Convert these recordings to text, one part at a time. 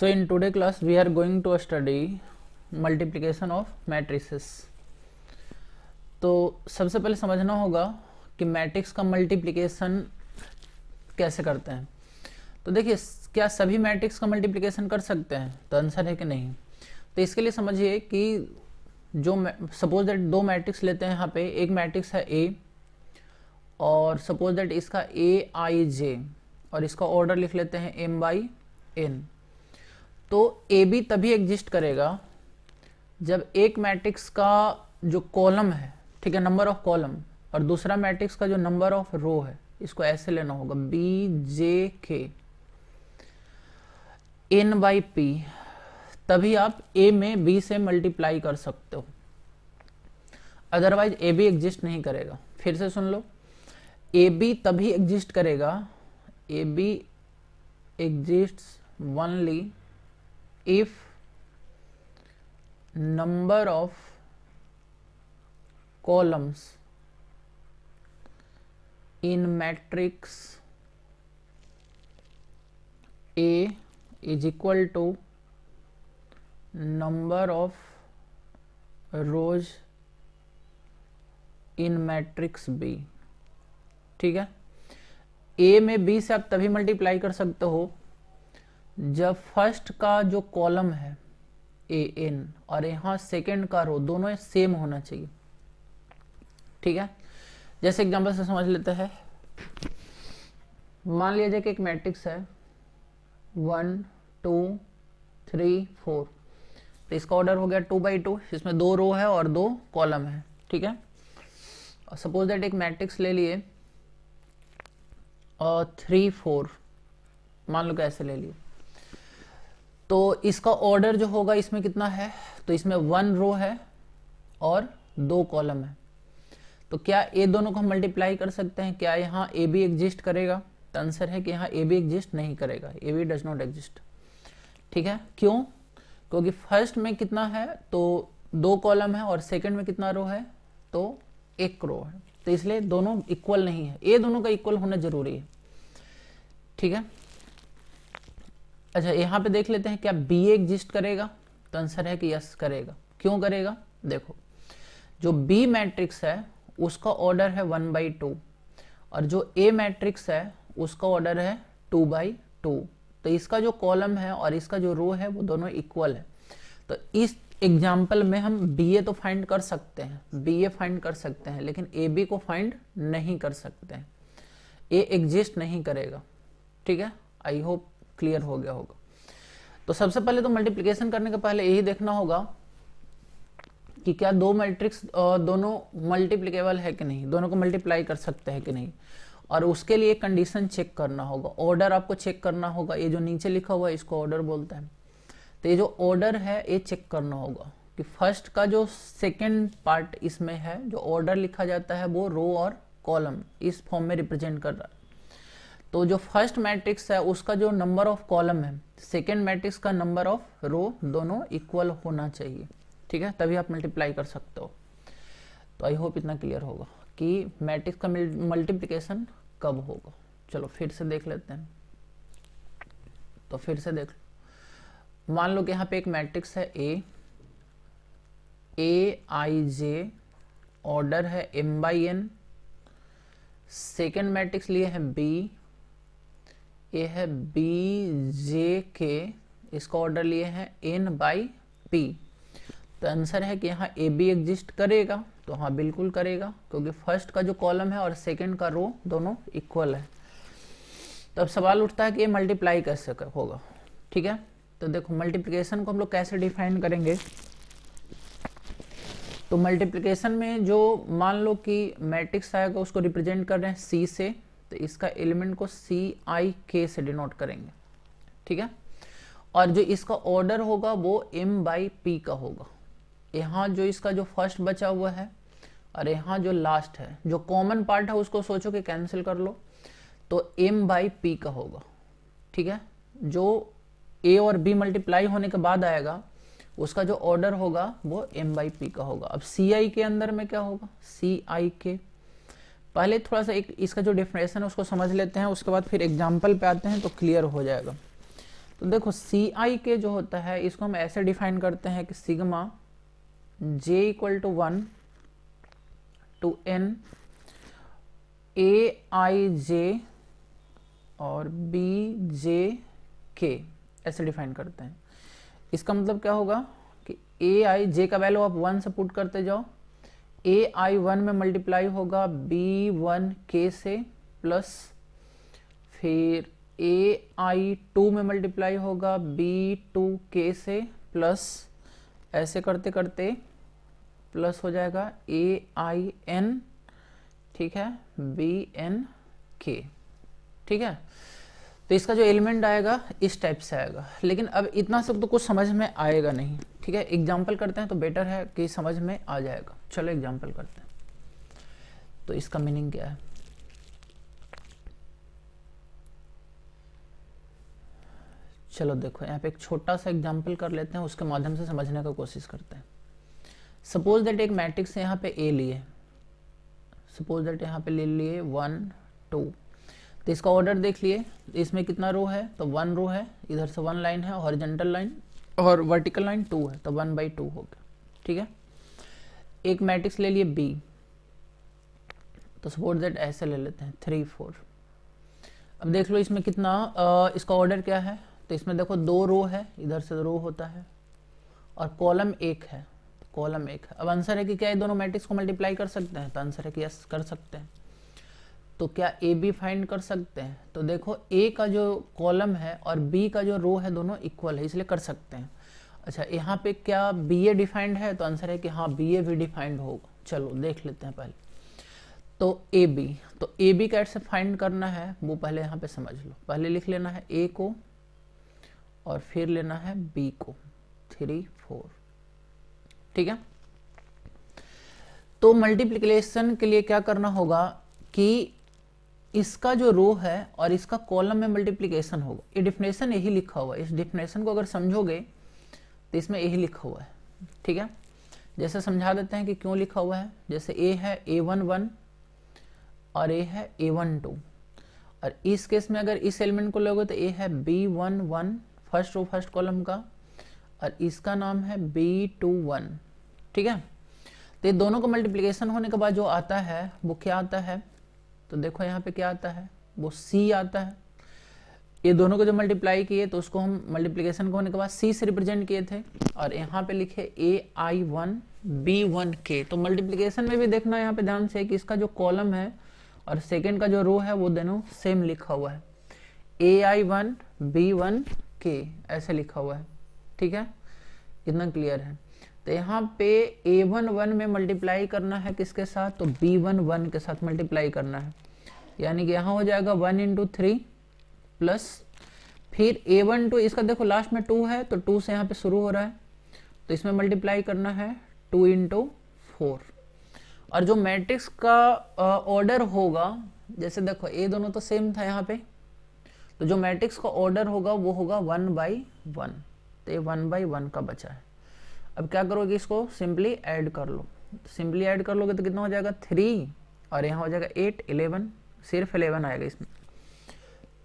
So in today class we are going to study multiplication of matrices. तो सबसे पहले समझना होगा कि मैट्रिक्स का मल्टीप्लिकेशन कैसे करते हैं। तो देखिए, क्या सभी मैट्रिक्स का मल्टीप्लिकेशन कर सकते हैं? तो आंसर है कि नहीं। तो इसके लिए समझिए कि जो सपोज दैट दो मैट्रिक्स लेते हैं, यहाँ पे एक मैट्रिक्स है ए और सपोज दैट इसका ए आई जे और इसका ऑर्डर लिख लेते हैं एम बाई एन। तो ए बी तभी एग्जिस्ट करेगा जब एक मैट्रिक्स का जो कॉलम है, ठीक है, नंबर ऑफ कॉलम, और दूसरा मैट्रिक्स का जो नंबर ऑफ रो है, इसको ऐसे लेना होगा बी जे के एन बाई पी, तभी आप ए में बी से मल्टीप्लाई कर सकते हो, अदरवाइज ए बी एग्जिस्ट नहीं करेगा। फिर से सुन लो, ए बी तभी एग्जिस्ट करेगा, A B exists only if number of columns in matrix A is equal to number of rows in matrix B। ठीक है, A में B से आप तभी मल्टीप्लाई कर सकते हो जब फर्स्ट का जो कॉलम है ए एन और यहाँ सेकेंड का रो दोनों सेम होना चाहिए। ठीक है, जैसे एग्जांपल से समझ लेते हैं। मान लिया जाए कि एक मैट्रिक्स है 1 2 3 4, तो इसका ऑर्डर हो गया 2 बाई 2, इसमें 2 रो है और 2 कॉलम है। ठीक है, और सपोज दैट एक मैट्रिक्स ले लिए और 3 4, मान लो कैसे ले लिए, तो इसका ऑर्डर जो होगा इसमें कितना है, तो इसमें 1 रो है और 2 कॉलम है। तो क्या ये दोनों को हम मल्टीप्लाई कर सकते हैं? क्या यहाँ ए बी एग्जिस्ट करेगा? तो आंसर है कि यहाँ ए बी एग्जिस्ट नहीं करेगा, A B does not exist. ठीक है, क्यों? क्योंकि फर्स्ट में कितना है, तो 2 कॉलम है और सेकंड में कितना रो है, तो 1 रो है, तो इसलिए दोनों इक्वल नहीं है, ये दोनों का इक्वल होना जरूरी है। ठीक है, अच्छा यहाँ पे देख लेते हैं क्या बी एग्जिस्ट करेगा? तो आंसर है कि यस करेगा। क्यों करेगा? देखो, जो बी मैट्रिक्स है उसका ऑर्डर है 1 बाई 2 और जो ए मैट्रिक्स है उसका ऑर्डर है 2 बाई 2, तो इसका जो कॉलम है और इसका जो रो है वो दोनों इक्वल है। तो इस एग्जाम्पल में हम बी ए तो फाइंड कर सकते हैं, बी ए फाइंड कर सकते हैं, लेकिन ए बी को फाइंड नहीं कर सकते हैं, ए एग्जिस्ट नहीं करेगा। ठीक है, आई होप क्लियर हो गया होगा। तो सबसे पहले तो मल्टीप्लिकेशन करने के पहले यही देखना होगा कि क्या दो मैट्रिक्स दोनों मल्टीप्लिकेबल है कि नहीं, दोनों को मल्टीप्लाई कर सकते हैं कि नहीं, और उसके लिए कंडीशन चेक करना होगा, ऑर्डर आपको चेक करना होगा। ये जो नीचे लिखा हुआ है इसको ऑर्डर बोलते हैं। तो ये जो ऑर्डर है ये चेक करना होगा कि फर्स्ट का जो सेकेंड पार्ट इसमें है, जो ऑर्डर लिखा जाता है वो रो और कॉलम इस फॉर्म में रिप्रेजेंट कर रहा है। तो जो फर्स्ट मैट्रिक्स है उसका जो नंबर ऑफ कॉलम है, सेकेंड मैट्रिक्स का नंबर ऑफ रो, दोनों इक्वल होना चाहिए। ठीक है, तभी आप मल्टीप्लाई कर सकते हो। तो आई होप इतना क्लियर होगा कि मैट्रिक्स का मल्टीप्लिकेशन कब होगा। चलो फिर से देख लेते हैं। तो फिर से देख लो, मान लो कि यहाँ पे एक मैट्रिक्स है ए आई जे, ऑर्डर है M by N, second matrix लिए है बी, ये है बी जे के, इसका ऑर्डर लिए हैं एन बाई पी। तो आंसर है कि यहाँ ए बी एग्जिस्ट करेगा। तो हाँ बिल्कुल करेगा, क्योंकि फर्स्ट का जो कॉलम है और सेकंड का रो दोनों इक्वल है। तो अब सवाल उठता है कि ये मल्टीप्लाई कैसे होगा। ठीक है, तो देखो मल्टीप्लिकेशन को हम लोग कैसे डिफाइन करेंगे। तो मल्टीप्लिकेशन में जो मान लो कि मैट्रिक्स आएगा उसको रिप्रेजेंट कर रहे हैं सी से, तो इसका एलिमेंट को सी आई के से डिनोट करेंगे। ठीक है, और जो इसका ऑर्डर होगा वो एम बाई पी का होगा। यहाँ जो इसका जो फर्स्ट बचा हुआ है और यहाँ जो लास्ट है, जो कॉमन पार्ट है उसको सोचो कि कैंसिल कर लो, तो एम बाई पी का होगा। ठीक है, जो ए और बी मल्टीप्लाई होने के बाद आएगा उसका जो ऑर्डर होगा वो एम बाई पी का होगा। अब सी आई के अंदर में क्या होगा, सी आई के। पहले थोड़ा सा एक इसका जो डेफिनेशन है उसको समझ लेते हैं, उसके बाद फिर एग्जाम्पल पे आते हैं तो क्लियर हो जाएगा। तो देखो सी आई के जो होता है इसको हम ऐसे डिफाइन करते हैं कि sigma J equal to 1 to N A I J और बी जे के, ऐसे डिफाइन करते हैं। इसका मतलब क्या होगा कि ए आई जे का वैल्यू आप 1 से पुट करते जाओ, ए आई 1 में मल्टीप्लाई होगा बी 1 के से, प्लस फिर ए आई 2 में मल्टीप्लाई होगा बी 2 के से, प्लस ऐसे करते करते प्लस हो जाएगा ए आई एन, ठीक है, बी एन के, ठीक है। तो इसका जो एलिमेंट आएगा इस टाइप से आएगा, लेकिन अब इतना सब तो कुछ समझ में आएगा नहीं, ठीक है। एग्जाम्पल करते हैं तो बेटर है कि समझ में आ जाएगा। चलो एग्जाम्पल करते हैं। तो इसका मीनिंग क्या है, चलो देखो यहाँ पे एक छोटा सा एग्जाम्पल कर लेते हैं, उसके माध्यम से समझने का कोशिश करते हैं। सपोज दैट एक मैट्रिक्स यहाँ पे ए लिए, सपोज दैट यहाँ पे ले लिए 1 2, तो इसका ऑर्डर देख लिए, इसमें कितना रो है, तो 1 रो है, इधर से 1 लाइन है, हॉरिजॉन्टल लाइन और वर्टिकल लाइन 2 है, तो 1/2 हो गया, ठीक है। एक मैट्रिक्स ले लिए बी, तो सपोज दैट ऐसे ले लेते हैं 3 4। अब देख लो इसमें कितना इसका ऑर्डर क्या है, तो इसमें देखो 2 रो है, इधर से रो होता है, और कॉलम 1 है, तो कॉलम 1 है। अब आंसर है कि क्या ये दोनों मैट्रिक्स को मल्टीप्लाई कर सकते हैं, तो आंसर है कि यस कर सकते हैं। तो क्या ए बी फाइंड कर सकते हैं, तो देखो ए का जो कॉलम है और बी का जो रो है दोनों इक्वल है, इसलिए कर सकते हैं। अच्छा यहाँ पे क्या बी ए डिफाइंड है, तो आंसर है कि हाँ बी ए भी डिफाइंड होगा। चलो देख लेते हैं पहले। तो ए बी, तो ए बी कैसे फाइंड करना है वो पहले यहाँ पे समझ लो। पहले लिख लेना है ए को और फिर लेना है बी को, 3 4, ठीक है। तो मल्टीप्लिकेशन के लिए क्या करना होगा कि इसका जो रो है और इसका कॉलम में मल्टीप्लिकेशन होगा। ये डिफिनेशन यही लिखा हुआ है, इस डिफिनेशन को अगर समझोगे तो इसमें यही लिखा हुआ है, ठीक है। जैसे समझा देते हैं कि क्यों लिखा हुआ है। जैसे ए है a1 1 और ए है a1 2, और इस केस में अगर इस एलिमेंट को लोगे तो ए है b1 1 first row first column का, और इसका नाम है b2 1, ठीक है। तो ये दोनों का मल्टीप्लिकेशन होने के बाद जो आता है वो क्या आता है, तो देखो यहाँ पे क्या आता है, वो C आता है। ये दोनों को जो मल्टीप्लाई किए तो उसको हम मल्टीप्लिकेशन को होने के बाद C से रिप्रेजेंट किए थे, और यहाँ पे लिखे AI1 B1 के। तो मल्टीप्लिकेशन में भी देखना यहाँ पे ध्यान से कि इसका जो कॉलम है और सेकेंड का जो रो है वो दोनों सेम लिखा हुआ है, AI1 B1 के ऐसे लिखा हुआ है, ठीक है। इतना क्लियर है। तो यहाँ पे A1 1 में मल्टीप्लाई करना है किसके साथ, तो B1 1 के साथ मल्टीप्लाई करना है, यानी कि यहाँ हो जाएगा 1 × 3 प्लस फिर A1 2, इसका देखो लास्ट में 2 है तो 2 से यहाँ पे शुरू हो रहा है, तो इसमें मल्टीप्लाई करना है 2 × 4। और जो मैट्रिक्स का ऑर्डर होगा, जैसे देखो ए दोनों तो सेम था यहाँ पे, तो जो मैट्रिक्स का ऑर्डर होगा वो होगा 1/1, तो ये 1/1 का बचा है। अब क्या करोगे, इसको सिंपली ऐड कर लो। सिंपली ऐड कर लोगे तो कितना हो जाएगा 3, और यहाँ हो जाएगा 8 11, सिर्फ 11 आएगा इसमें,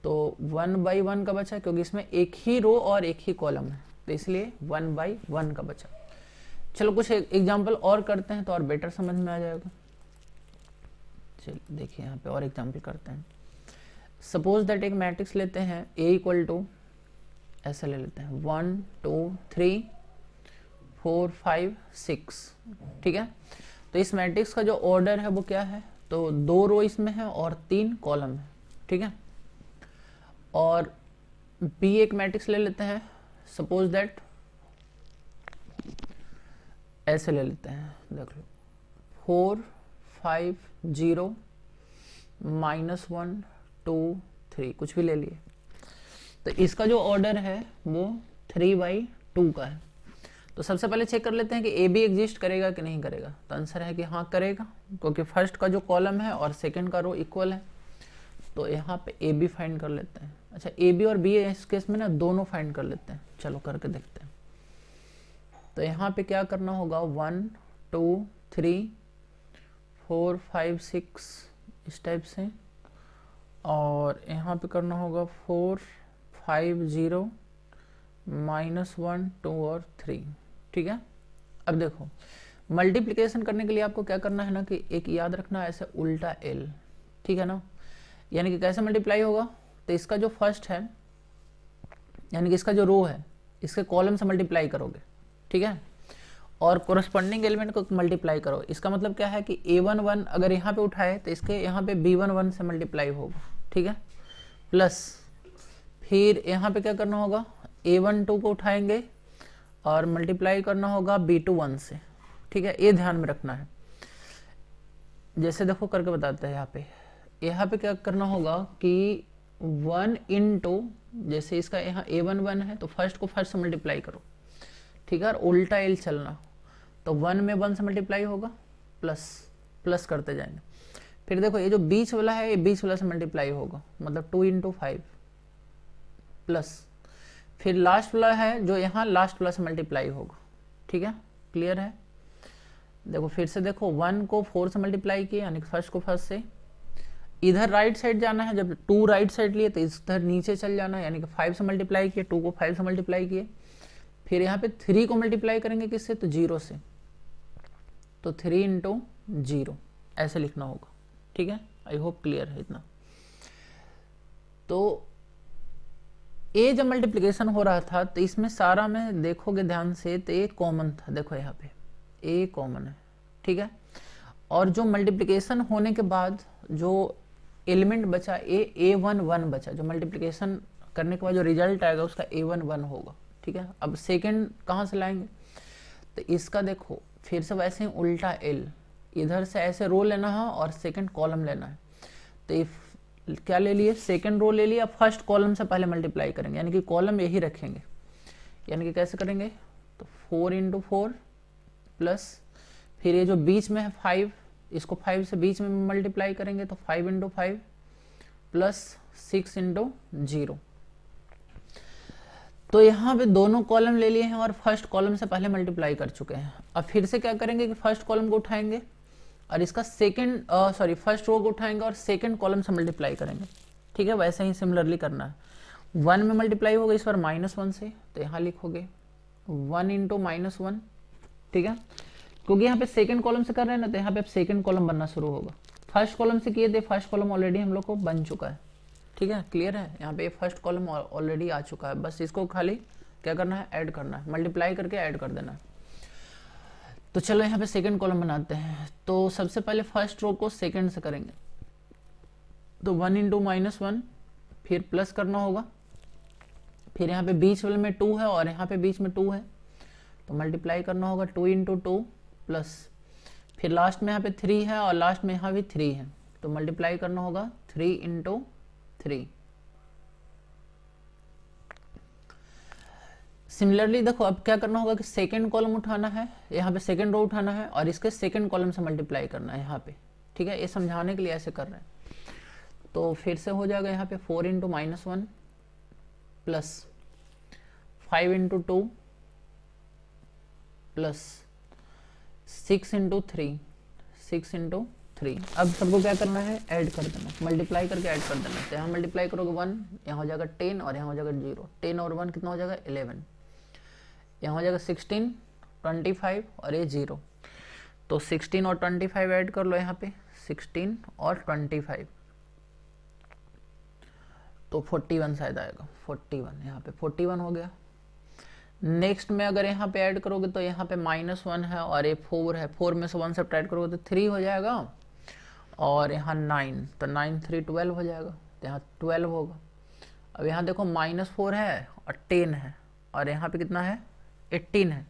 तो 1/1 का बचा, क्योंकि इसमें एक ही रो और एक ही कॉलम है, तो इसलिए 1/1 का बचा। चलो कुछ एग्जाम्पल और करते हैं तो और बेटर समझ में आ जाएगा। चलिए देखिए यहाँ पे और एग्जाम्पल करते हैं। सपोज दैट एक मैट्रिक्स लेते हैं A = ऐसा ले लेते हैं 1 2 3 4 5 6, ठीक है। तो इस मैट्रिक्स का जो ऑर्डर है वो क्या है, तो 2 रो इसमें है और 3 कॉलम है, ठीक है। और B एक मैट्रिक्स ले लेते हैं, सपोज दैट ऐसे ले लेते हैं, देख लो 4 5 0 -1 2 3, कुछ भी ले लिए। तो इसका जो ऑर्डर है वो 3/2 का है। तो सबसे पहले चेक कर लेते हैं कि ए बी एग्जिस्ट करेगा कि नहीं करेगा, तो आंसर है कि हाँ करेगा, क्योंकि फर्स्ट का जो कॉलम है और सेकंड का रो इक्वल है। तो यहाँ पे ए बी फाइंड कर लेते हैं। अच्छा ए बी और बी इस केस में ना दोनों फाइंड कर लेते हैं, चलो करके देखते हैं। तो यहाँ पे क्या करना होगा, 1 2 3 4 5 6 इस टाइप से, और यहाँ पे करना होगा 4 5 0 -1 2 और 3, ठीक है। अब देखो मल्टीप्लिकेशन करने के लिए आपको क्या करना है ना कि एक याद रखना ऐसे उल्टा L, ठीक है ना। यानी कि कैसे मल्टीप्लाई होगा, तो इसका जो फर्स्ट है यानी कि इसका जो रो है इसके कॉलम से मल्टीप्लाई करोगे, ठीक है, और कोरस्पॉन्डिंग एलिमेंट को मल्टीप्लाई करो। इसका मतलब क्या है कि A11 अगर यहाँ पे उठाए तो इसके यहाँ पे B11 से मल्टीप्लाई होगा, ठीक है, प्लस फिर यहाँ पे क्या करना होगा, A12 को उठाएंगे और मल्टीप्लाई करना होगा B21 से, ठीक है। ये ध्यान में रखना है। जैसे देखो करके बताते हैं यहाँ पे क्या करना होगा कि 1 इंटू, जैसे इसका यहाँ A11 है तो फर्स्ट को फर्स्ट से मल्टीप्लाई करो, ठीक है, और उल्टा L चलना, तो 1 में 1 से मल्टीप्लाई होगा, प्लस प्लस करते जाएंगे। फिर देखो ये जो बीच वाला है ये बीच वाला से मल्टीप्लाई होगा, मतलब 2 इंटू 5 प्लस, फिर लास्ट वाला है जो यहाँ लास्ट वाला से मल्टीप्लाई होगा, ठीक है, क्लियर है। देखो फिर से देखो 1 को 4 से मल्टीप्लाई किया यानी फर्स्ट को फर्स्ट से, इधर राइट साइड जाना है, जब 2 राइट साइड लिए तो इधर नीचे चल जाना है, यानी कि 5 से मल्टीप्लाई किए, 2 को 5 से मल्टीप्लाई किए, फिर यहाँ पे 3 को मल्टीप्लाई करेंगे किससे, तो 0 से, तो 3 इंटू 0 ऐसे लिखना होगा, ठीक है। आई होप क्लियर है इतना। तो ये जब मल्टीप्लिकेशन हो रहा था तो इसमें सारा में देखोगे ध्यान से तो ये कॉमन था, देखो यहाँ पे ए कॉमन है, ठीक है। और जो मल्टीप्लिकेशन होने के बाद जो एलिमेंट बचा A11 बचा, जो मल्टीप्लिकेशन करने के बाद जो रिजल्ट आएगा उसका A11 होगा, ठीक है। अब सेकंड कहाँ से लाएंगे, तो इसका देखो फिर से वैसे ही उल्टा L, इधर से ऐसे रो लेना है और सेकंड कॉलम लेना है। तो क्या ले लिए, सेकंड रो ले लिया, फर्स्ट कॉलम से पहले मल्टीप्लाई करेंगे, यानी कि कॉलम यही रखेंगे, यानी कि कैसे करेंगे, तो 4 इंटू 4 प्लस, फिर ये जो बीच में है 5, इसको 5 से बीच में मल्टीप्लाई करेंगे तो 5 इंटू 5 प्लस 6 इंटू 0। तो यहाँ पे दोनों कॉलम ले लिए हैं और फर्स्ट कॉलम से पहले मल्टीप्लाई कर चुके हैं। अब फिर से क्या करेंगे कि फर्स्ट कॉलम को उठाएंगे और इसका फर्स्ट रो को उठाएंगे और सेकंड कॉलम से मल्टीप्लाई करेंगे, ठीक है। वैसे ही सिमिलरली करना है। 1 में मल्टीप्लाई होगा इस बार -1 से, तो यहाँ लिखोगे 1 इंटू -1, ठीक है, क्योंकि यहाँ पे सेकंड कॉलम से कर रहे हैं ना, तो यहाँ पे अब सेकंड कॉलम बनना शुरू होगा। फर्स्ट कॉलम से किए थे, फर्स्ट कॉलम ऑलरेडी हम लोग को बन चुका है, ठीक है, क्लियर है। यहाँ पे फर्स्ट कॉलम ऑलरेडी आ चुका है, बस इसको खाली क्या करना है, ऐड करना है, मल्टीप्लाई करके ऐड कर देना है। तो चलो यहाँ पे सेकंड कॉलम बनाते हैं। तो सबसे पहले फर्स्ट रो को सेकंड से करेंगे, तो 1 इंटू -1, फिर प्लस करना होगा, फिर यहाँ पे बीच वाले में 2 है और यहाँ पे बीच में 2 है, तो मल्टीप्लाई करना होगा 2 इंटू 2 प्लस, फिर लास्ट में यहाँ पे 3 है और लास्ट में यहाँ भी 3 है, तो मल्टीप्लाई करना होगा 3 इंटू 3। सिमिलरली देखो अब क्या करना होगा कि सेकंड कॉलम उठाना है, यहाँ पे सेकंड रो उठाना है और इसके सेकंड कॉलम से मल्टीप्लाई करना है यहाँ पे, ठीक है। ये समझाने के लिए ऐसे कर रहे हैं। तो फिर से हो जाएगा यहाँ पे 4 into -1 plus 5 into 2 plus 6 into 3, 6 into 3। अब सबको क्या करना है, ऐड कर देना, मल्टीप्लाई करके ऐड कर देना। तो यहाँ मल्टीप्लाई करोगे 1, यहाँ हो जाएगा 10 और यहाँ हो जाएगा 0, 10 और 1 कितना हो जाएगा 11, यहाँ हो जाएगा 16, 25 और ये 0, तो 16 और 25 ऐड कर लो यहाँ पे, 16 और 25, तो 41 शायद आएगा, 41, यहाँ पे 41 हो गया। नेक्स्ट में अगर यहाँ पे ऐड करोगे तो यहाँ पे -1 है और ये 4 है, 4 में से 1 सब्ट्रैक्ट करोगे तो 3 हो जाएगा, और यहाँ 9, तो 9 3 12 हो जाएगा, तो यहाँ 12 होगा। अब यहाँ देखो -4 है और 10 है और यहाँ पे कितना है 18 है,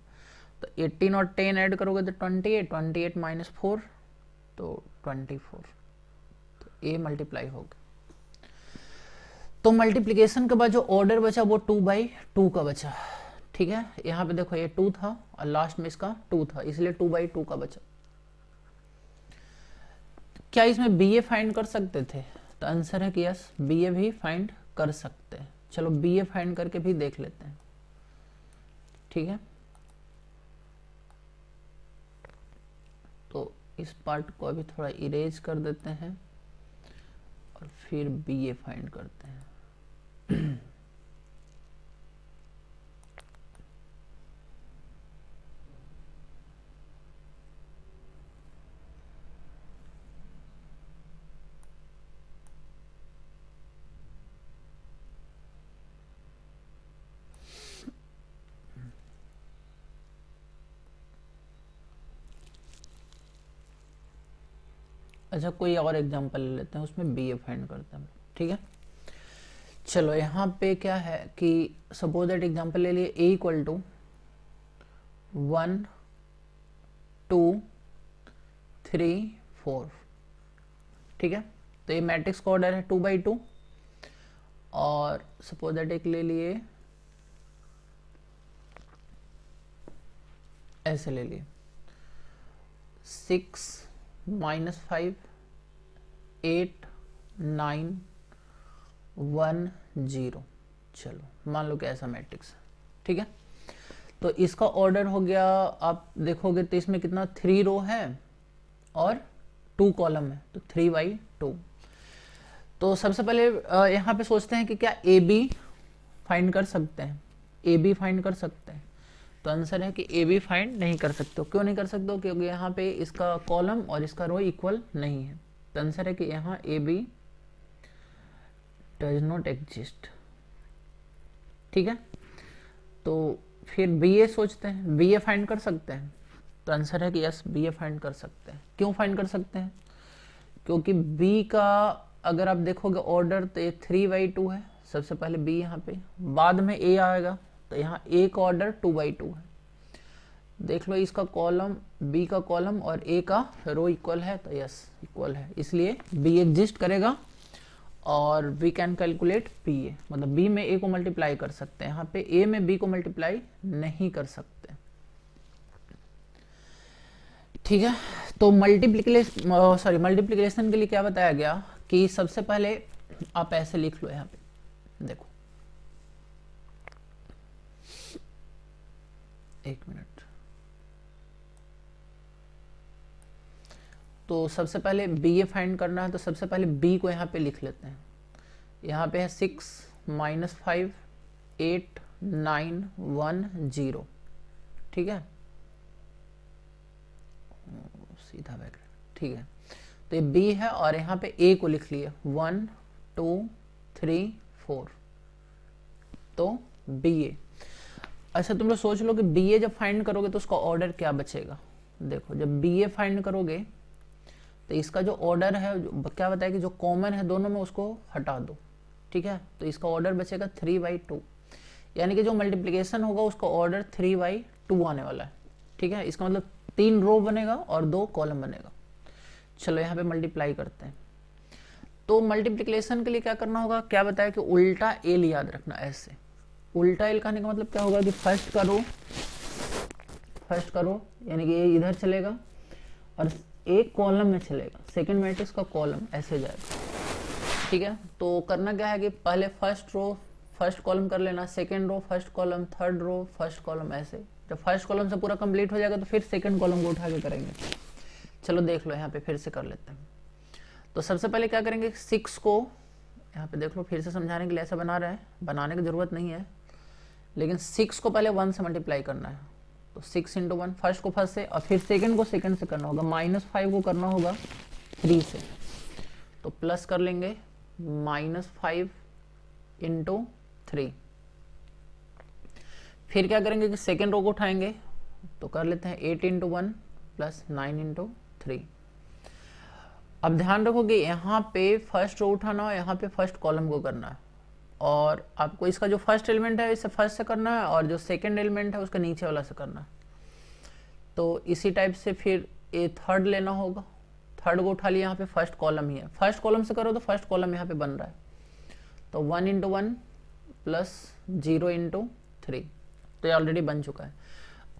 तो 18 और 10 ऐड करोगे तो 28, 28 माइनस 4 तो 24, तो ये मल्टीप्लाई होगा। तो मल्टीप्लिकेशन के बाद जो ऑर्डर बचा वो 2/2 का बचा, ठीक है। यहाँ पे देखो ये 2 था और लास्ट में इसका 2 था, इसलिए 2/2 का बचा। क्या इसमें BA फाइंड कर सकते थे, तो आंसर है कि यस, BA भी फाइंड कर सकते हैं। चलो BA फाइंड करके भी देख लेते हैं, ठीक है। तो इस पार्ट को अभी थोड़ा इरेज कर देते हैं और फिर BA फाइंड करते हैं। अच्छा कोई और एग्जांपल ले लेते हैं, उसमें बी ए फाइंड करते हैं, ठीक है। चलो यहाँ पे क्या है कि सपोज दैट एग्जांपल ले लिए ए इक्वल टू 1 2 3 4, ठीक है। तो ये मैट्रिक्स का ऑर्डर है 2×2, और सपोज दैट एक ले लिए ऐसे ले लिए 6 -5 8 9 1 0। चलो मान लो कि ऐसा मैट्रिक्स है, ठीक है। तो इसका ऑर्डर हो गया, आप देखोगे तो इसमें कितना 3 रो है और 2 कॉलम है, तो 3×2। तो सबसे पहले यहाँ पे सोचते हैं कि क्या ए बी फाइंड कर सकते हैं, ए बी फाइंड कर सकते हैं। तो आंसर है कि ए बी फाइंड नहीं कर सकते हो। क्यों नहीं कर सकते हो? क्योंकि यहाँ पे इसका कॉलम और इसका रो इक्वल नहीं है। तो आंसर है कि यहाँ A B does not exist, ठीक है। तो फिर बी ए सोचते हैं, बी ए फाइंड कर सकते हैं। तो आंसर है कि यस, बी ए फाइंड कर सकते हैं। क्यों फाइंड कर सकते हैं? क्योंकि बी का अगर आप देखोगे ऑर्डर तो ये 3×2 है, सबसे पहले बी यहाँ पे, बाद में ए आएगा, तो यहाँ ए का ऑर्डर 2×2 है। देख लो इसका कॉलम, बी का कॉलम और ए का रो इक्वल है, तो यस इक्वल है, इसलिए बी एग्जिस्ट करेगा। और we can calculate P A, मतलब बी में ए को मल्टीप्लाई कर सकते हैं, यहाँ पे ए में बी को मल्टीप्लाई नहीं कर सकते, ठीक है। तो मल्टीप्लिकेशन के लिए क्या बताया गया कि सबसे पहले आप ऐसे लिख लो, यहाँ पे देखो, एक मिनट। तो सबसे पहले बी ए फाइंड करना है, तो सबसे पहले बी को यहाँ पे लिख लेते हैं। यहाँ पे है 6 -5 8 9 1 0, ठीक है, सीधा बैकग्राउंड, ठीक है। तो ये बी है और यहाँ पे ए को लिख लिए 1 2 3 4, तो बी ए। अच्छा तुम लोग सोच लो कि बी ए जब फाइंड करोगे तो उसका ऑर्डर क्या बचेगा। देखो जब बी ए फाइंड करोगे तो इसका जो ऑर्डर है, क्या बताया कि जो कॉमन है दोनों में उसको हटा दो, ठीक है। तो इसका ऑर्डर बचेगा 3×2, यानी कि जो मल्टीप्लिकेशन होगा उसका ऑर्डर 3×2 आने वाला है, ठीक है। इसका मतलब 3 रो बनेगा और 2 कॉलम बनेगा। चलो यहाँ पे मल्टीप्लाई करते हैं। तो मल्टीप्लिकेशन के लिए क्या करना होगा, क्या बताया कि उल्टा एल याद रखना। ऐसे उल्टा एल कहने का मतलब क्या होगा कि फर्स्ट करो यानी कि ये इधर चलेगा और एक कॉलम में चलेगा, सेकंड मैट्रिक्स का कॉलम ऐसे जाएगा, ठीक है। तो करना क्या है कि पहले फर्स्ट रो फर्स्ट कॉलम कर लेना, second row first column, third row first column, ऐसे। जब फर्स्ट कॉलम से पूरा कंप्लीट हो जाएगा तो फिर सेकंड कॉलम को उठा के करेंगे। चलो देख लो, यहाँ पे फिर से कर लेते हैं। तो सबसे पहले क्या करेंगे, 6 को यहाँ पे देख लो, फिर से समझाने के लिए ऐसा बना रहे हैं, बनाने की जरूरत नहीं है, लेकिन 6 को पहले 1 से मल्टीप्लाई करना है। तो 6 × 1, फर्स्ट को फर्स्ट से और फिर सेकंड को सेकंड से करना होगा, -5 को करना होगा 3 से। तो प्लस कर लेंगे -5 × 3। फिर क्या करेंगे कि सेकंड रो को उठाएंगे, तो कर लेते हैं 8 × 1 + 9 × 3। अब ध्यान रखो कि यहाँ पे फर्स्ट रो उठाना हो, यहाँ पे फर्स्ट कॉलम को करना है, और आपको इसका जो फर्स्ट एलिमेंट है इसे फर्स्ट से करना है और जो सेकंड एलिमेंट है उसका नीचे वाला से करना है। तो इसी टाइप से फिर ये थर्ड लेना होगा, थर्ड को उठा लिया, यहाँ पे फर्स्ट कॉलम ही है, फर्स्ट कॉलम से करो तो फर्स्ट कॉलम यहाँ पे बन रहा है। तो 1 × 1 + 0 × 3, तो ये ऑलरेडी बन चुका है।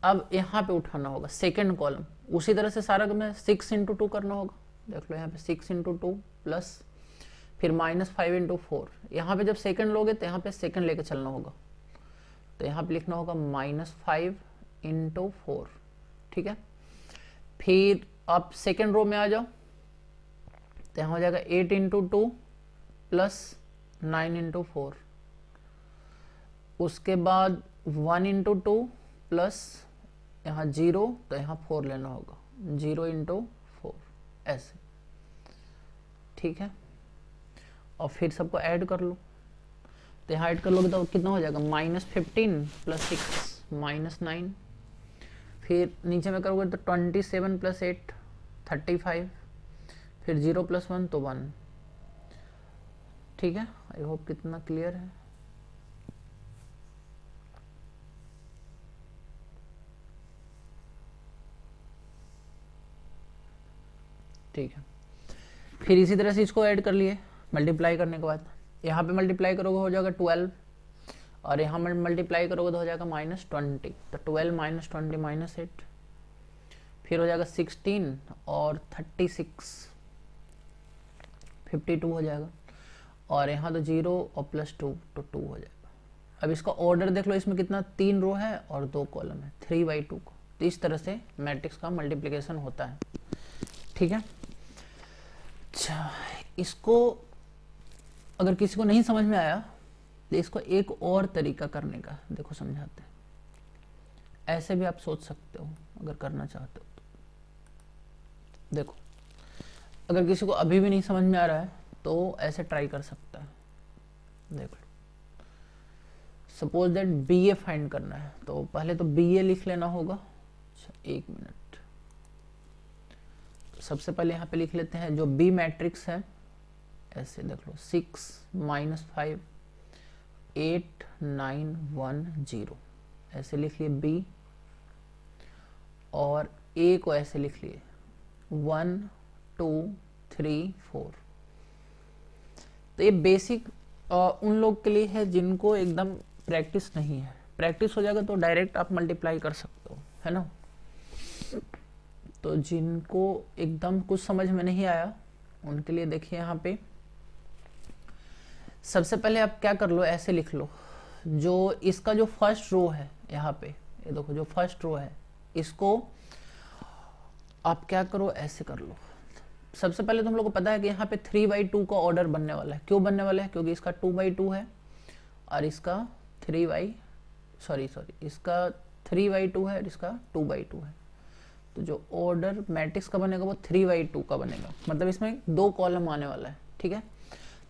अब यहाँ पे उठाना होगा सेकंड कॉलम, उसी तरह से सारा में 6 × 2 करना होगा। देख लो यहाँ पे 6 × 2 प्लस फिर -5 × 4। यहाँ पे जब सेकंड लोगे तो यहाँ पे सेकंड लेके चलना होगा, तो यहाँ पे लिखना होगा -5 × 4, ठीक है। फिर आप सेकंड रो में आ जाओ, तो यहाँ हो जाएगा 8 × 2 + 9 × 4। उसके बाद 1 × 2 प्लस यहाँ 0, तो यहाँ 4 लेना होगा, 0 × 4, ऐसे, ठीक है। और फिर सबको ऐड कर लो, तो यहाँ ऐड कर लोगे तो कितना हो जाएगा, -15 + 6 -9। फिर नीचे में करोगे तो 27 + 8 35, फिर 0 + 1 तो 1। ठीक है, आई होप कितना क्लियर है। ठीक है, फिर इसी तरह से इसको ऐड कर लिए मल्टीप्लाई करने के बाद। यहाँ पे मल्टीप्लाई करोगे हो जाएगा 12, और यहाँ मल्टीप्लाई करोगे तो हो जाएगा -20। तो 12 - 20 - 8, फिर हो जाएगा 16 और 36, 52 हो जाएगा। और यहाँ तो 0 और +2 तो 2 हो जाएगा। अब इसका ऑर्डर देख लो, इसमें कितना 3 रो है और 2 कॉलम है, 3/2 को। तो इस तरह से मैट्रिक्स का मल्टीप्लिकेशन होता है। ठीक है, अच्छा इसको अगर किसी को नहीं समझ में आया तो इसको एक और तरीका करने का देखो समझाते हैं। ऐसे भी आप सोच सकते हो अगर करना चाहते हो तो। देखो अगर किसी को अभी भी नहीं समझ में आ रहा है तो ऐसे ट्राई कर सकता है। देख लो, सपोज दैट BA फाइंड करना है, तो पहले तो BA लिख लेना होगा। अच्छा 1 मिनट, तो सबसे पहले यहाँ पे लिख लेते हैं जो B मैट्रिक्स है। ऐसे देख लो 6 - 5 8 9 1 0, ऐसे लिख लिए B। और A को ऐसे लिख लिए 1 2 3 4। तो ये बेसिक उन लोग के लिए है जिनको एकदम प्रैक्टिस नहीं है। प्रैक्टिस हो जाएगा तो डायरेक्ट आप मल्टीप्लाई कर सकते हो, है ना। तो जिनको एकदम कुछ समझ में नहीं आया उनके लिए देखिए यहाँ पे सबसे पहले आप क्या कर लो, ऐसे लिख लो। जो इसका जो फर्स्ट रो है यहाँ पे, ये देखो जो फर्स्ट रो है, इसको आप क्या करो, ऐसे कर लो। सबसे पहले तुम लोग को पता है कि यहाँ पे 3/2 का ऑर्डर बनने वाला है। क्यों बनने वाला है? क्योंकि इसका 2/2 है और इसका इसका 3/2 है और इसका 2/2 है। तो जो ऑर्डर मैट्रिक्स का बनेगा वो 3/2 का बनेगा। मतलब इसमें 2 कॉलम आने वाला है। ठीक है,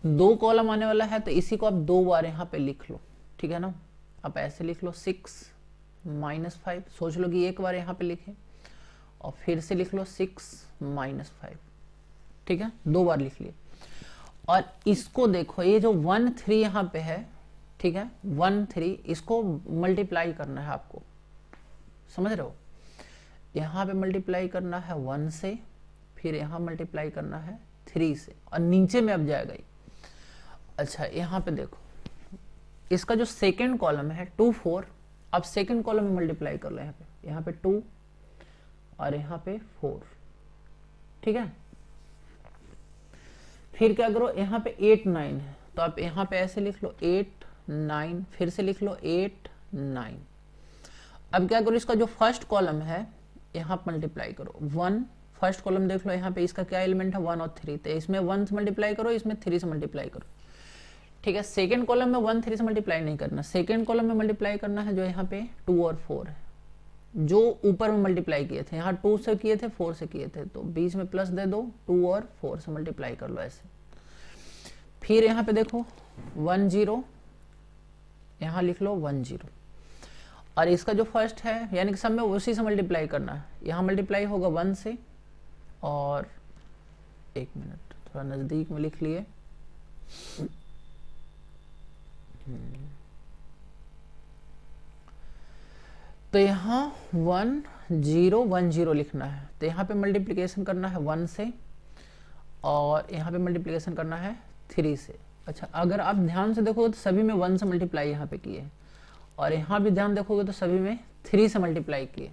2 कॉलम आने वाला है तो इसी को आप 2 बार यहाँ पे लिख लो। ठीक है ना, आप ऐसे लिख लो 6 - 5। सोच लो कि एक बार यहाँ पे लिखे और फिर से लिख लो 6 - 5। ठीक है, 2 बार लिख लिए। और इसको देखो, ये जो 1 3 यहाँ पे है, ठीक है, 1 3, इसको मल्टीप्लाई करना है आपको। समझ रहे हो, यहाँ पे मल्टीप्लाई करना है 1 से, फिर यहाँ मल्टीप्लाई करना है 3 से, और नीचे में अब जाएगा ये। अच्छा यहाँ पे देखो, इसका जो सेकेंड कॉलम है 2 4, अब सेकेंड कॉलम में मल्टीप्लाई कर लो। यहाँ पे 2 और यहाँ पे 4। ठीक है, फिर क्या करो, यहाँ पे 8 9 है तो आप यहाँ पे ऐसे लिख लो 8 9, फिर से लिख लो 8 9। अब क्या करो, इसका जो फर्स्ट कॉलम है यहाँ मल्टीप्लाई करो 1। फर्स्ट कॉलम देख लो, यहाँ पे इसका क्या एलिमेंट है 1 और 3, तो इसमें 1 से मल्टीप्लाई करो, इसमें 3 से मल्टीप्लाई करो। ठीक है, सेकेंड कॉलम में 1 3 से मल्टीप्लाई नहीं करना, सेकेंड कॉलम में मल्टीप्लाई करना है जो यहाँ पे 2 और 4 है, जो ऊपर में मल्टीप्लाई किए थे। यहाँ 2 से किए थे, 4 से किए थे, तो बीच में प्लस दे दो, 2 और 4 से मल्टीप्लाई कर लो ऐसे। फिर यहाँ पे देखो 1 0, यहाँ लिख लो 1 0। और इसका जो फर्स्ट है यानी कि सब में उसी से मल्टीप्लाई करना है। यहाँ मल्टीप्लाई होगा 1 से, और 1 मिनट थोड़ा नज़दीक में लिख लिए। तो यहाँ 1 0 1 0 लिखना है, तो यहाँ पे मल्टीप्लिकेशन करना है 1 से, और यहाँ पे मल्टीप्लिकेशन करना है 3 से। अच्छा, अगर आप ध्यान से देखोगे तो सभी में 1 से मल्टीप्लाई यहाँ पे किए, और यहाँ भी ध्यान देखोगे तो सभी में 3 से मल्टीप्लाई किए,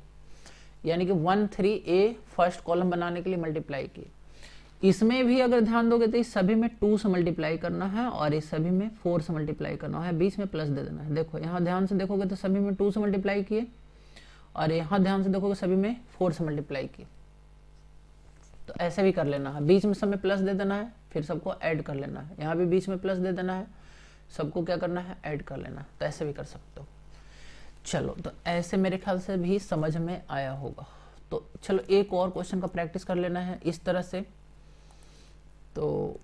यानी कि 1 3 A फर्स्ट कॉलम बनाने के लिए मल्टीप्लाई किए। इसमें भी अगर ध्यान दोगे तो इस सभी में 2 से मल्टीप्लाई करना है, और इस सभी में 4 से मल्टीप्लाई करना है, बीच में प्लस दे देना है। देखो यहाँ ध्यान से देखोगे तो सभी में 2 से मल्टीप्लाई किए, और यहाँ ध्यान से देखोगे सभी में 4 से मल्टीप्लाई किए। तो ऐसे भी कर लेना है, बीच में सब में प्लस दे देना है, फिर सबको ऐड कर लेना है। यहाँ भी बीच में प्लस दे देना है, सबको क्या करना है, ऐड कर लेना है। तो ऐसे भी कर सकते हो। चलो, तो ऐसे मेरे ख्याल से भी समझ में आया होगा। तो चलो एक और क्वेश्चन का प्रैक्टिस कर लेना है इस तरह से, तो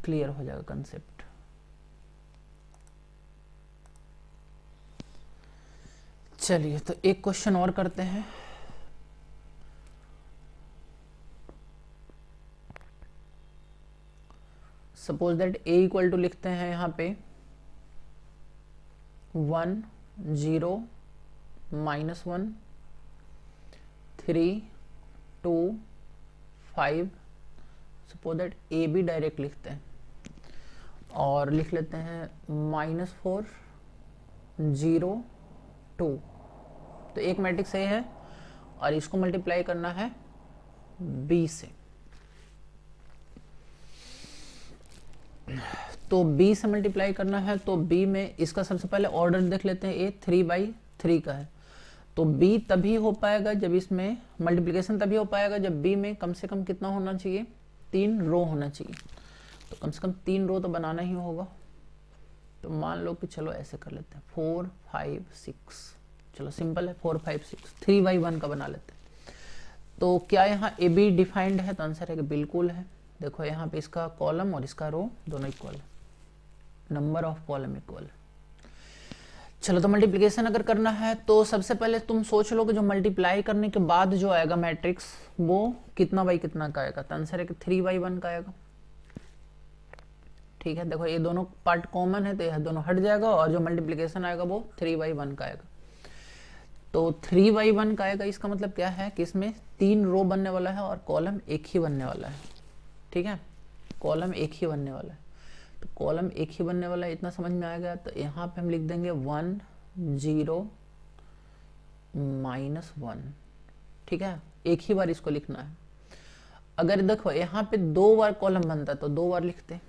क्लियर हो जाएगा कंसेप्ट। चलिए, तो एक क्वेश्चन और करते हैं। Suppose that A equal to लिखते हैं यहाँ पे 1 0 -1 3 2 5। सपोज दैट ए भी डायरेक्ट लिखते हैं और लिख लेते हैं -4 0 2। तो एक मैट्रिक्स ए है और इसको मल्टीप्लाई करना है बी से। तो बी से मल्टीप्लाई करना है तो बी में इसका सबसे पहले ऑर्डर देख लेते हैं। ए 3/3 का है तो बी तभी हो पाएगा जब इसमें मल्टीप्लिकेशन तभी हो पाएगा जब बी में कम से कम कितना होना चाहिए, 3 रो होना चाहिए। तो कम से कम 3 रो तो बनाना ही होगा। तो मान लो कि चलो ऐसे कर लेते हैं 4 5 6। चलो सिंपल है 4 5 6। 3/1 का बना लेते हैं। तो क्या यहाँ ए बी डिफाइंड है? तो आंसर है कि बिल्कुल है। देखो यहाँ पे इसका कॉलम और इसका रो दोनों इक्वल है, नंबर ऑफ कॉलम इक्वल है। चलो तो मल्टीप्लिकेशन अगर करना है तो सबसे पहले तुम सोच लो कि जो मल्टीप्लाई करने के बाद जो आएगा मैट्रिक्स वो कितना बाई कितना का आएगा। तो आंसर है कि 3/1 का आएगा। ठीक है, देखो ये दोनों पार्ट कॉमन है तो यह दोनों हट जाएगा और जो मल्टीप्लिकेशन आएगा वो 3/1 का आएगा। तो 3/1 का आएगा। इसका मतलब क्या है कि इसमें 3 रो बनने वाला है और कॉलम एक ही बनने वाला है। ठीक है, कॉलम एक ही बनने वाला है। तो कॉलम एक ही बनने वाला है, इतना समझ में आ गया। तो यहाँ पे हम लिख देंगे 1 0 -1। ठीक है, एक ही बार इसको लिखना है। अगर देखो यहाँ पे 2 बार कॉलम बनता तो 2 बार लिखते।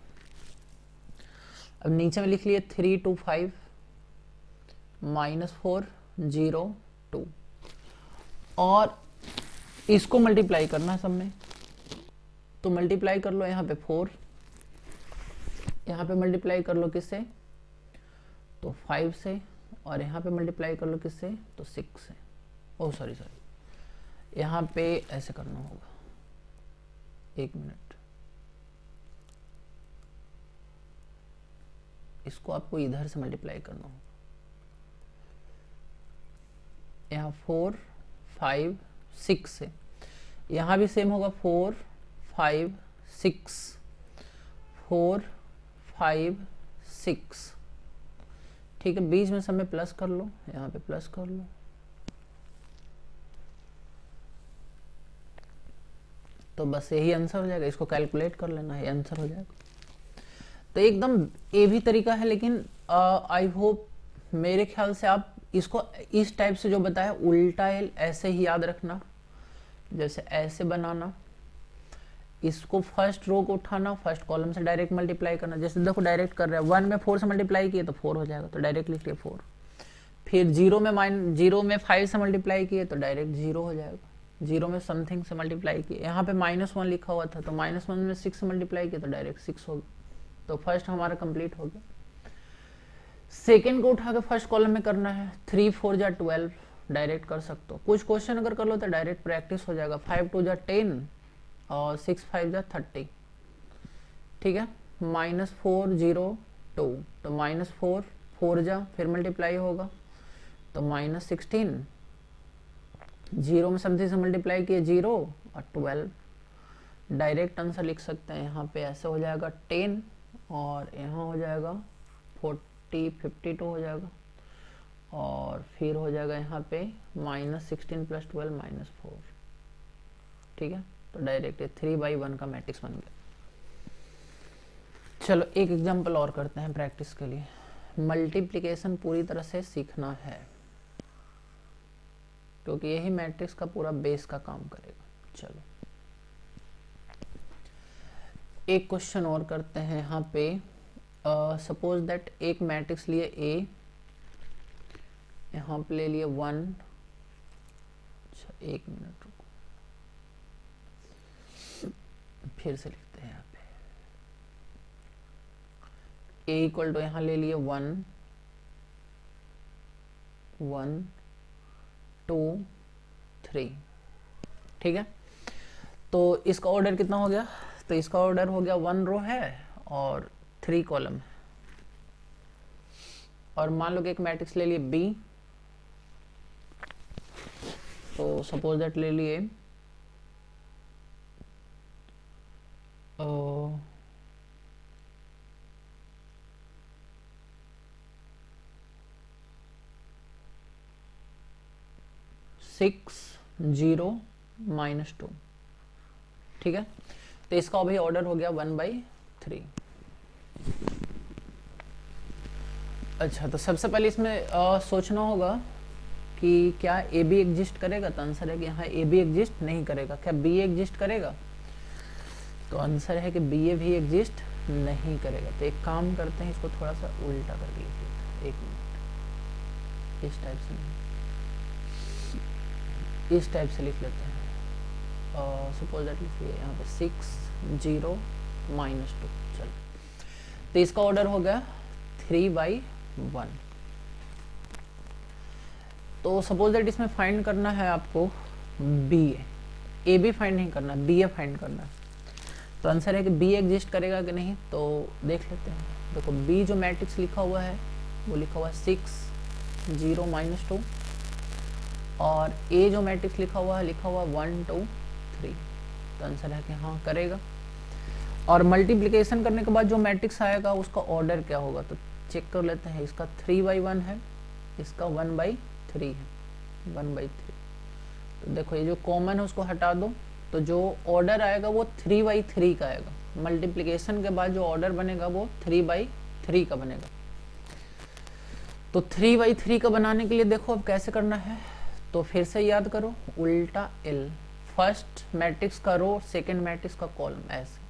अब नीचे में लिख लिए 3 2 5 -4 0 2 और इसको मल्टीप्लाई करना सब में। तो मल्टीप्लाई कर लो यहाँ पे 4, यहाँ पे मल्टीप्लाई कर लो किससे, तो 5 से, और यहाँ पे मल्टीप्लाई कर लो किससे, तो 6 से। ओ सॉरी यहाँ पे ऐसे करना होगा, 1 मिनट, इसको आपको इधर से मल्टीप्लाई करना होगा। यहाँ 4 5 6 से, यहाँ भी सेम होगा 4 5 6 4 5 6। ठीक है, बीच में सब में प्लस कर लो, यहाँ पे प्लस कर लो। तो बस यही आंसर हो जाएगा। इसको कैलकुलेट कर लेना है, आंसर हो जाएगा। तो एकदम ये भी तरीका है, लेकिन आई होप मेरे ख्याल से आप इसको इस टाइप से जो बताया उल्टा ऐसे ही याद रखना। जैसे ऐसे बनाना, इसको फर्स्ट रो को उठाना, फर्स्ट कॉलम से डायरेक्ट मल्टीप्लाई करना। जैसे देखो डायरेक्ट कर रहे हैं, 1 में 4 से मल्टीप्लाई किए तो 4 हो जाएगा, तो डायरेक्ट लिख लिया 4। फिर 0 में 5 से मल्टीप्लाई किए तो डायरेक्ट 0 हो जाएगा। 0 में समथिंग से मल्टीप्लाई किए, यहाँ पे -1 लिखा हुआ था तो -1 में 6 से मल्टीप्लाई किए तो डायरेक्ट 6 हो गया। तो फर्स्ट हमारा कंप्लीट हो गया। सेकेंड को उठा के फर्स्ट कॉलम में करना है। 3 4 जा 12 डायरेक्ट कर सकते हो। कुछ क्वेश्चन अगर कर लो तो डायरेक्ट प्रैक्टिस हो जाएगा। 5 2 जा 10 और 6 5 जा 30। ठीक है, -4 0 2, तो -4 4 जा फिर मल्टीप्लाई होगा तो -16। 0 में समथिंग से मल्टीप्लाई किए 0 और 12। डायरेक्ट आंसर लिख सकते हैं। यहाँ पे ऐसे हो जाएगा 10 और यहाँ हो जाएगा 40 52 हो जाएगा, और फिर हो जाएगा यहाँ पे -16 + 12 -4। ठीक है, तो डायरेक्ट 3/1 का मैट्रिक्स बन गया। चलो एक एग्जांपल और करते हैं प्रैक्टिस के लिए। मल्टीप्लिकेशन पूरी तरह से सीखना है क्योंकि यही मैट्रिक्स का पूरा बेस का काम करेगा। चलो एक क्वेश्चन और करते हैं यहाँ पे। सपोज दैट एक मैट्रिक्स लिए A, यहाँ पे ले लिए 1। अच्छा 1 मिनट रुको, फिर से लिखते हैं। यहाँ पे A इक्वल टू यहाँ ले लिए 1 1 2 3। ठीक है, तो इसका ऑर्डर कितना हो गया? तो इसका ऑर्डर हो गया 1 रो है और 3 कॉलम है। और मान लो कि एक मैट्रिक्स ले लिए B, तो सपोज दैट ले लिए 1 6 0 -2, ठीक है। तो इसका अभी ऑर्डर हो गया 1/3। अच्छा, तो सबसे पहले इसमें सोचना होगा कि क्या ए बी एग्जिस्ट करेगा, तो आंसर है कि यहाँ ए बी एग्जिस्ट नहीं करेगा। क्या बी ए एग्जिस्ट करेगा, तो आंसर है कि बी ए भी एग्जिस्ट नहीं करेगा। तो एक काम करते हैं, इसको थोड़ा सा उल्टा कर लीजिए, एक मिनट, इस टाइप से नहीं, इस टाइप से लिख लेते हैं। सपोज दैट लिखिए यहाँ पे 6 0 -2। चलो, तो इसका ऑर्डर हो गया 3/1। तो सपोज दैट इसमें फाइंड करना है आपको बी ए बी फाइंड नहीं करना, बी ए फाइंड करना है। तो आंसर है कि बी एग्जिस्ट करेगा कि नहीं, तो देख लेते हैं। देखो, बी जो मैट्रिक्स लिखा हुआ है वो लिखा हुआ है 6 0 -2, और ए जो मैट्रिक्स लिखा हुआ है 1 2 3। तो आंसर है कि हाँ करेगा। और मल्टीप्लिकेशन करने के बाद जो मैट्रिक्स आएगा उसका ऑर्डर क्या होगा, तो चेक कर लेते हैं। इसका 3/1 है, इसका 1/3 है, 1/3। तो देखो, ये जो कॉमन है उसको हटा दो, तो जो ऑर्डर आएगा वो 3/3 का आएगा। मल्टीप्लिकेशन के बाद जो ऑर्डर बनेगा वो 3/3 का बनेगा। तो 3/3 का बनाने के लिए देखो अब कैसे करना है, तो फिर से याद करो, उल्टा एल, फर्स्ट मैट्रिक्स का रो, सेकेंड मैट्रिक्स का कॉलम, ऐसे,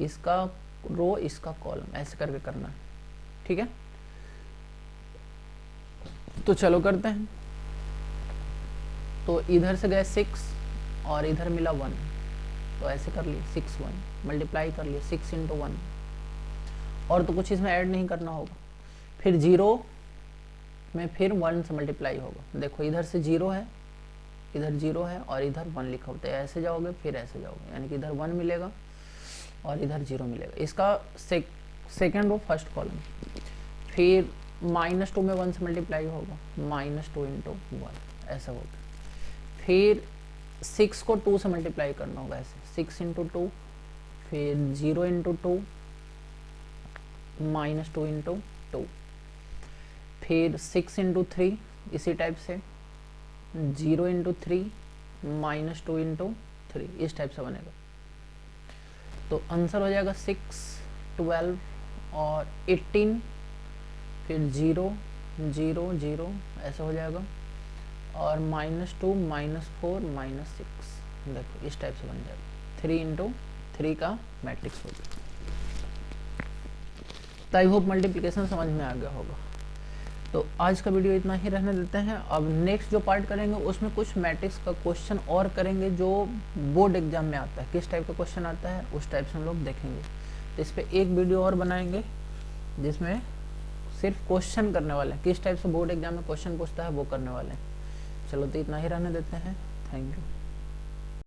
इसका रो इसका कॉलम, ऐसे करके करना है, ठीक है। तो चलो करते हैं। तो इधर से गए 6 और इधर मिला 1, तो ऐसे कर लिए 6 1 मल्टीप्लाई कर लिए 6 × 1, और तो कुछ इसमें ऐड नहीं करना होगा। फिर 0 में फिर 1 से मल्टीप्लाई होगा। देखो, इधर से 0 है, इधर 0 है और इधर 1 लिखा होता है। ऐसे जाओगे फिर ऐसे जाओगे, यानी कि इधर 1 मिलेगा और इधर 0 मिलेगा। इसका सेकेंड रो फर्स्ट कॉलम। फिर -2 में 1 से मल्टीप्लाई होगा, -2 × 1, ऐसा होगा। फिर 6 को 2 से मल्टीप्लाई करना होगा, ऐसे 6 × 2, फिर 0 × 2, -2 × 2, फिर 6 × 3, इसी टाइप से 0 × 3, -2 × 3, इस टाइप से बनेगा। तो आंसर हो जाएगा 6 12 और 18, फिर 0 0 0, ऐसा हो जाएगा, और -2 -4 -6, देखो इस टाइप से बन जाएगा। 3 × 3 का मैट्रिक्स हो गया। तो आई होप मल्टीप्लिकेशन समझ में आ गया होगा। तो आज का वीडियो इतना ही रहने देते हैं। अब नेक्स्ट जो पार्ट करेंगे उसमें कुछ मैट्रिक्स का क्वेश्चन और करेंगे जो बोर्ड एग्जाम में आता है। किस टाइप का क्वेश्चन आता है उस टाइप से हम लोग देखेंगे। तो इस पर एक वीडियो और बनाएंगे जिसमें सिर्फ क्वेश्चन करने वाले हैं, किस टाइप से बोर्ड एग्जाम में क्वेश्चन पूछता है वो करने वाले हैं। चलो, तो इतना ही रहने देते हैं। Thank you.